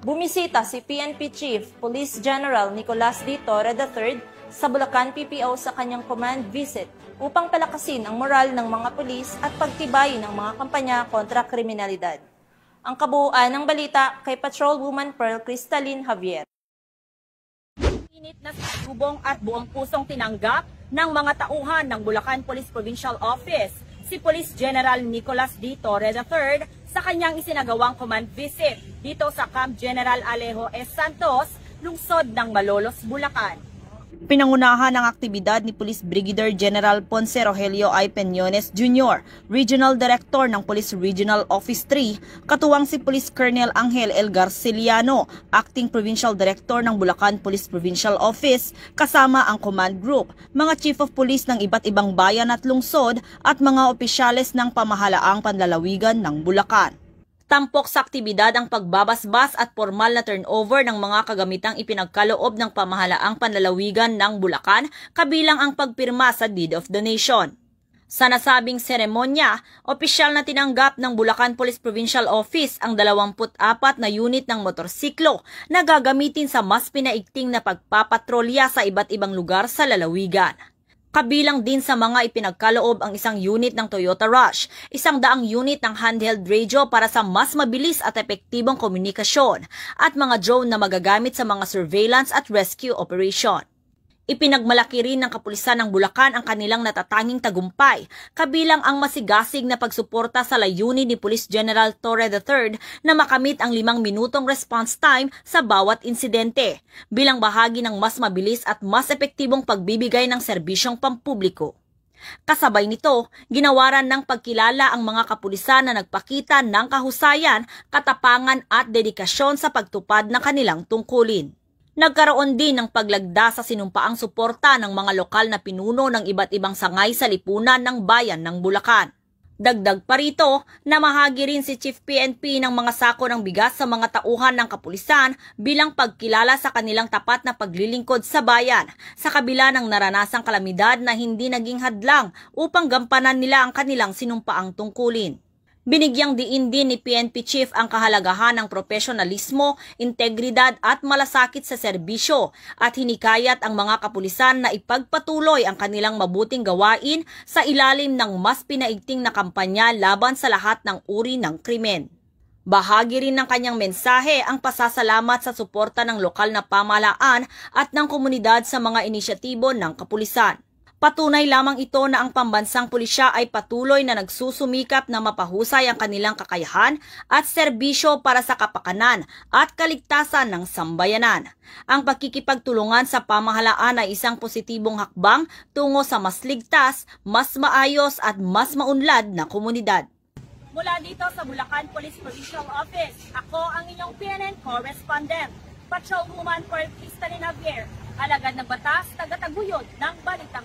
Bumisita si PNP Chief Police General Nicolas D. Torre III sa Bulacan PPO sa kanyang command visit upang palakasin ang moral ng mga pulis at pagtibayin ng mga kampanya kontra kriminalidad. Ang kabuuan ng balita kay Patrolwoman Pearl Cristalin Javier. Init na salubong at buong pusong tinanggap ng mga tauhan ng Bulacan Police Provincial Office si Police General Nicolas D. Torre III sa kanyang isinagawang command visit dito sa Camp General Alejo S. Santos, lungsod ng Malolos, Bulacan. Pinangunahan ng aktibidad ni Police Brigadier General Ponce Rogelio I. Peñones Jr., Regional Director ng Police Regional Office 3, katuwang si Police Colonel Angel L. Garciliano, Acting Provincial Director ng Bulacan Police Provincial Office, kasama ang Command Group, mga Chief of Police ng iba't ibang bayan at lungsod at mga opisyales ng pamahalaang panlalawigan ng Bulacan. Tampok sa aktibidad ang pagbabasbas at formal na turnover ng mga kagamitang ipinagkaloob ng pamahalaang panlalawigan ng Bulacan, kabilang ang pagpirma sa Deed of Donation. Sa nasabing seremonya, opisyal na tinanggap ng Bulacan Police Provincial Office ang 24 na unit ng motorsiklo na gagamitin sa mas pinaigting na pagpapatrolya sa iba't ibang lugar sa lalawigan. Kabilang din sa mga ipinagkaloob ang isang unit ng Toyota Rush, 100 unit ng handheld radio para sa mas mabilis at epektibong komunikasyon, at mga drone na magagamit sa mga surveillance at rescue operation. Ipinagmalaki rin ng kapulisan ng Bulacan ang kanilang natatanging tagumpay, kabilang ang masigasig na pagsuporta sa layunin ni Police General Torre III na makamit ang 5 minutong response time sa bawat insidente, bilang bahagi ng mas mabilis at mas epektibong pagbibigay ng serbisyong pampubliko. Kasabay nito, ginawaran ng pagkilala ang mga kapulisan na nagpakita ng kahusayan, katapangan at dedikasyon sa pagtupad ng kanilang tungkulin. Nagkaroon din ng paglagda sa sinumpaang suporta ng mga lokal na pinuno ng iba't ibang sangay sa lipunan ng bayan ng Bulacan. Dagdag pa rito, namahagi rin si Chief PNP ng mga sako ng bigas sa mga tauhan ng kapulisan bilang pagkilala sa kanilang tapat na paglilingkod sa bayan, sa kabila ng naranasang kalamidad na hindi naging hadlang upang gampanan nila ang kanilang sinumpaang tungkulin. Binigyang diin din ni PNP Chief ang kahalagahan ng profesionalismo, integridad at malasakit sa serbisyo at hinikayat ang mga kapulisan na ipagpatuloy ang kanilang mabuting gawain sa ilalim ng mas pinaigting na kampanya laban sa lahat ng uri ng krimen. Bahagi rin ng kanyang mensahe ang pasasalamat sa suporta ng lokal na pamahalaan at ng komunidad sa mga inisyatibo ng kapulisan. Patunay lamang ito na ang pambansang pulisya ay patuloy na nagsusumikap na mapahusay ang kanilang kakayahan at serbisyo para sa kapakanan at kaligtasan ng sambayanan. Ang pagkikipagtulungan sa pamahalaan ay isang positibong hakbang tungo sa mas ligtas, mas maayos at mas maunlad na komunidad. Mula dito sa Bulacan Police Provincial Office, ako ang inyong PNN correspondent, Patrolwoman Pearl Cristalin Javier, alagad ng batas, tagataguyod ng balitang